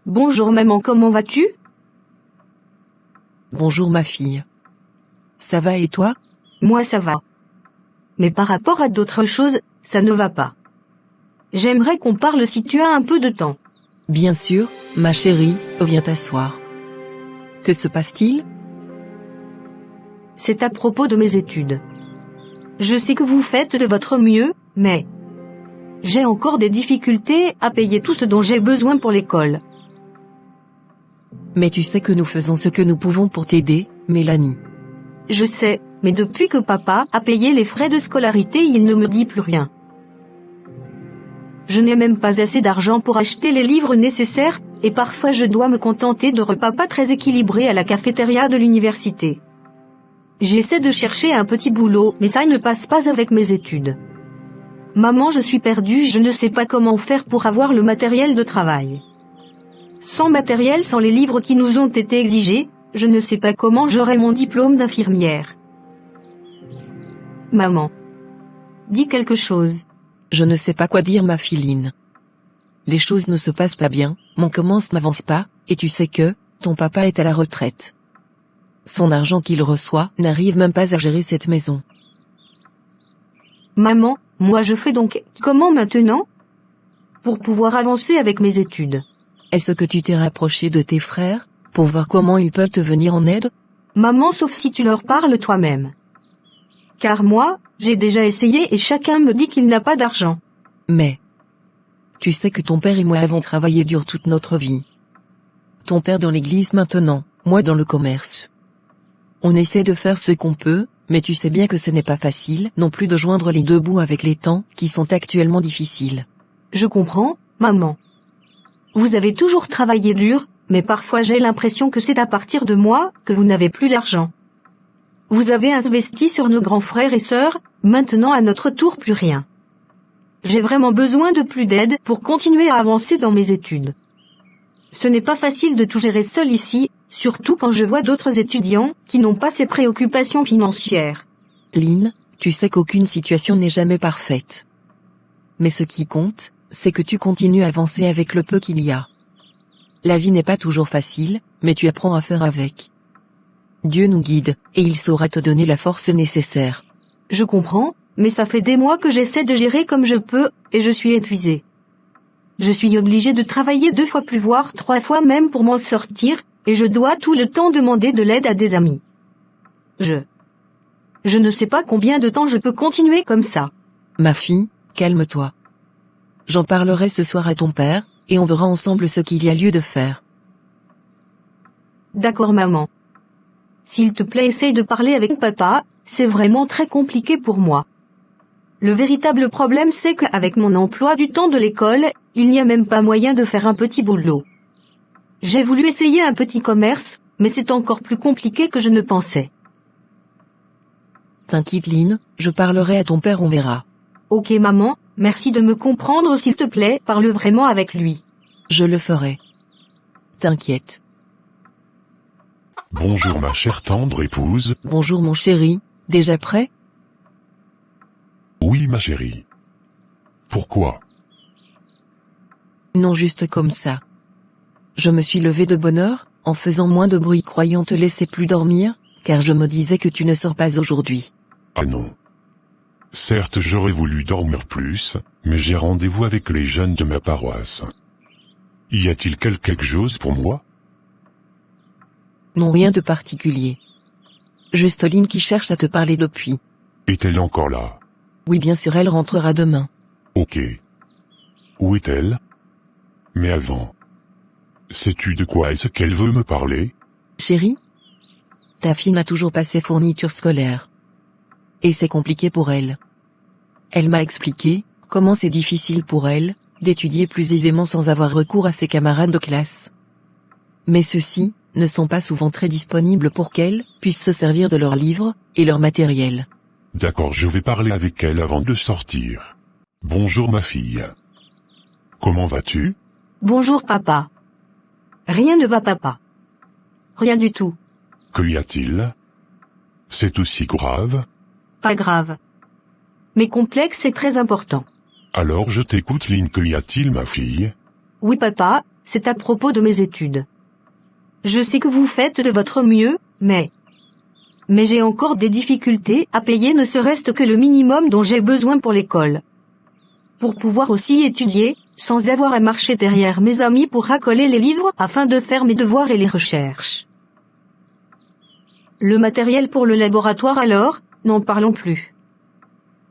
Bonjour maman, comment vas-tu? Bonjour ma fille. Ça va et toi? Moi ça va. Mais par rapport à d'autres choses, ça ne va pas. J'aimerais qu'on parle si tu as un peu de temps. Bien sûr, ma chérie, viens t'asseoir. Que se passe-t-il? C'est à propos de mes études. Je sais que vous faites de votre mieux, mais j'ai encore des difficultés à payer tout ce dont j'ai besoin pour l'école. Mais tu sais que nous faisons ce que nous pouvons pour t'aider, Mélanie. Je sais, mais depuis que papa a payé les frais de scolarité, il ne me dit plus rien. Je n'ai même pas assez d'argent pour acheter les livres nécessaires, et parfois je dois me contenter de repas pas très équilibrés à la cafétéria de l'université. J'essaie de chercher un petit boulot, mais ça ne passe pas avec mes études. Maman, je suis perdue, je ne sais pas comment faire pour avoir le matériel de travail. Sans matériel, sans les livres qui nous ont été exigés, je ne sais pas comment j'aurai mon diplôme d'infirmière. Maman, dis quelque chose. Je ne sais pas quoi dire ma filine. Les choses ne se passent pas bien, mon commence n'avance pas, et tu sais que, ton papa est à la retraite. Son argent qu'il reçoit n'arrive même pas à gérer cette maison. Maman, moi je fais donc comment maintenant? Pour pouvoir avancer avec mes études. Est-ce que tu t'es rapproché de tes frères, pour voir comment ils peuvent te venir en aide? Maman, sauf si tu leur parles toi-même. Car moi, j'ai déjà essayé et chacun me dit qu'il n'a pas d'argent. Mais tu sais que ton père et moi avons travaillé dur toute notre vie. Ton père dans l'église maintenant, moi dans le commerce. On essaie de faire ce qu'on peut, mais tu sais bien que ce n'est pas facile non plus de joindre les deux bouts avec les temps qui sont actuellement difficiles. Je comprends, maman. Vous avez toujours travaillé dur, mais parfois j'ai l'impression que c'est à partir de moi que vous n'avez plus l'argent. Vous avez investi sur nos grands frères et sœurs, maintenant à notre tour plus rien. J'ai vraiment besoin de plus d'aide pour continuer à avancer dans mes études. Ce n'est pas facile de tout gérer seul ici, surtout quand je vois d'autres étudiants qui n'ont pas ces préoccupations financières. Lynn, tu sais qu'aucune situation n'est jamais parfaite. Mais ce qui compte, c'est que tu continues à avancer avec le peu qu'il y a. La vie n'est pas toujours facile, mais tu apprends à faire avec. Dieu nous guide, et il saura te donner la force nécessaire. Je comprends, mais ça fait des mois que j'essaie de gérer comme je peux, et je suis épuisée. Je suis obligée de travailler 2 fois plus voire 3 fois même pour m'en sortir, et je dois tout le temps demander de l'aide à des amis. Je ne sais pas combien de temps je peux continuer comme ça. Ma fille, calme-toi. J'en parlerai ce soir à ton père, et on verra ensemble ce qu'il y a lieu de faire. D'accord maman. S'il te plaît, essaye de parler avec papa, c'est vraiment très compliqué pour moi. Le véritable problème c'est qu'avec mon emploi du temps de l'école, il n'y a même pas moyen de faire un petit boulot. J'ai voulu essayer un petit commerce, mais c'est encore plus compliqué que je ne pensais. T'inquiète Lynn, je parlerai à ton père, on verra. Ok maman, merci de me comprendre s'il te plaît, parle vraiment avec lui. Je le ferai. T'inquiète. Bonjour ma chère tendre épouse. Bonjour mon chéri, déjà prêt? Oui ma chérie. Pourquoi? Non, juste comme ça. Je me suis levé de bonne heure, en faisant moins de bruit croyant te laisser plus dormir, car je me disais que tu ne sors pas aujourd'hui. Ah non. Certes j'aurais voulu dormir plus, mais j'ai rendez-vous avec les jeunes de ma paroisse. Y a-t-il quelque chose pour moi? Non, rien de particulier. Juste Lynn qui cherche à te parler depuis. Est-elle encore là? Oui bien sûr, elle rentrera demain. Ok. Où est-elle? Mais avant. Sais-tu de quoi est-ce qu'elle veut me parler? Chérie? Ta fille n'a toujours pas ses fournitures scolaires. Et c'est compliqué pour elle. Elle m'a expliqué comment c'est difficile pour elle d'étudier plus aisément sans avoir recours à ses camarades de classe. Mais ceux-ci ne sont pas souvent très disponibles pour qu'elle puisse se servir de leurs livres et leur matériel. D'accord, je vais parler avec elle avant de sortir. Bonjour ma fille. Comment vas-tu? Bonjour papa. Rien ne va papa. Rien du tout. Que y a-t-il? C'est aussi grave? Pas grave. Mais complexe et très important. Alors je t'écoute Lynn, que y a-t-il ma fille? Oui papa, c'est à propos de mes études. Je sais que vous faites de votre mieux, mais j'ai encore des difficultés à payer ne serait-ce que le minimum dont j'ai besoin pour l'école. Pour pouvoir aussi étudier, sans avoir à marcher derrière mes amis pour racoler les livres afin de faire mes devoirs et les recherches. Le matériel pour le laboratoire alors, n'en parlons plus.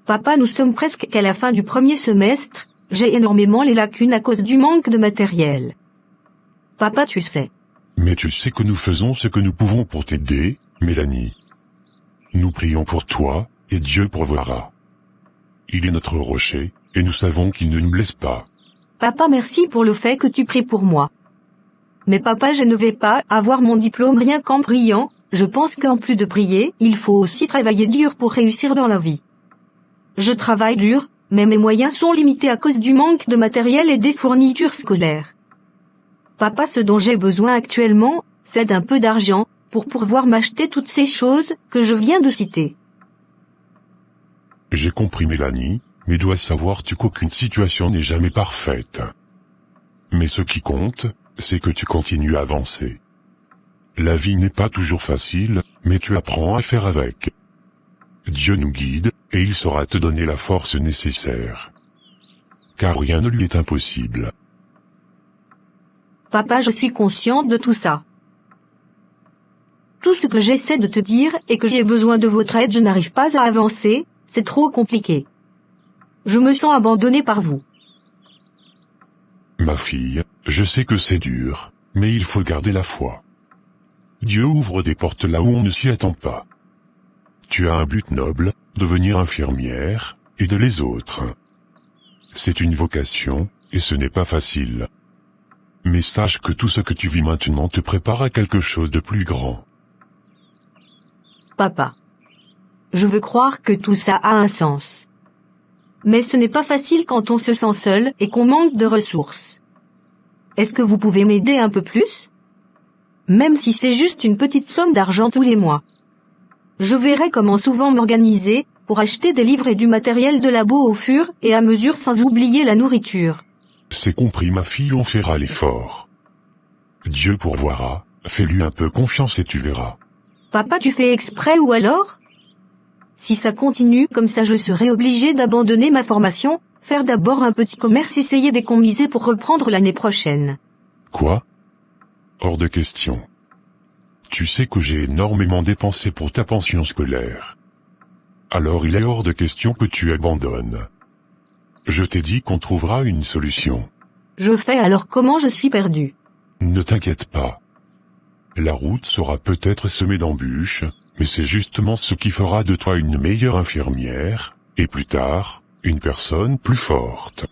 Papa, nous sommes presque qu'à la fin du premier semestre, j'ai énormément les lacunes à cause du manque de matériel. Papa, tu sais. Mais tu sais que nous faisons ce que nous pouvons pour t'aider, Mélanie. Nous prions pour toi, et Dieu pourvoira. Il est notre rocher, et nous savons qu'il ne nous laisse pas. Papa, merci pour le fait que tu pries pour moi. Mais papa, je ne vais pas avoir mon diplôme rien qu'en priant, je pense qu'en plus de prier, il faut aussi travailler dur pour réussir dans la vie. Je travaille dur, mais mes moyens sont limités à cause du manque de matériel et des fournitures scolaires. Papa, ce dont j'ai besoin actuellement, c'est d'un peu d'argent, pour pouvoir m'acheter toutes ces choses que je viens de citer. J'ai compris Mélanie, mais dois savoir-tu qu'aucune situation n'est jamais parfaite. Mais ce qui compte, c'est que tu continues à avancer. La vie n'est pas toujours facile, mais tu apprends à faire avec. Dieu nous guide, et il saura te donner la force nécessaire. Car rien ne lui est impossible. Papa, je suis consciente de tout ça. Tout ce que j'essaie de te dire est que j'ai besoin de votre aide, je n'arrive pas à avancer, c'est trop compliqué. Je me sens abandonnée par vous. Ma fille, je sais que c'est dur, mais il faut garder la foi. Dieu ouvre des portes là où on ne s'y attend pas. Tu as un but noble, devenir infirmière, aider les autres. C'est une vocation, et ce n'est pas facile. Mais sache que tout ce que tu vis maintenant te prépare à quelque chose de plus grand. Papa. Je veux croire que tout ça a un sens. Mais ce n'est pas facile quand on se sent seul et qu'on manque de ressources. Est-ce que vous pouvez m'aider un peu plus? Même si c'est juste une petite somme d'argent tous les mois. Je verrai comment souvent m'organiser pour acheter des livres et du matériel de labo au fur et à mesure sans oublier la nourriture. C'est compris ma fille, on fera l'effort. Dieu pourvoira, fais-lui un peu confiance et tu verras. Papa, tu fais exprès ou alors? Si ça continue comme ça, je serai obligée d'abandonner ma formation, faire d'abord un petit commerce, essayer d'économiser pour reprendre l'année prochaine. Quoi? Hors de question. Tu sais que j'ai énormément dépensé pour ta pension scolaire. Alors il est hors de question que tu abandonnes. Je t'ai dit qu'on trouvera une solution. Je fais alors comment, je suis perdue? Ne t'inquiète pas. La route sera peut-être semée d'embûches, mais c'est justement ce qui fera de toi une meilleure infirmière, et plus tard, une personne plus forte.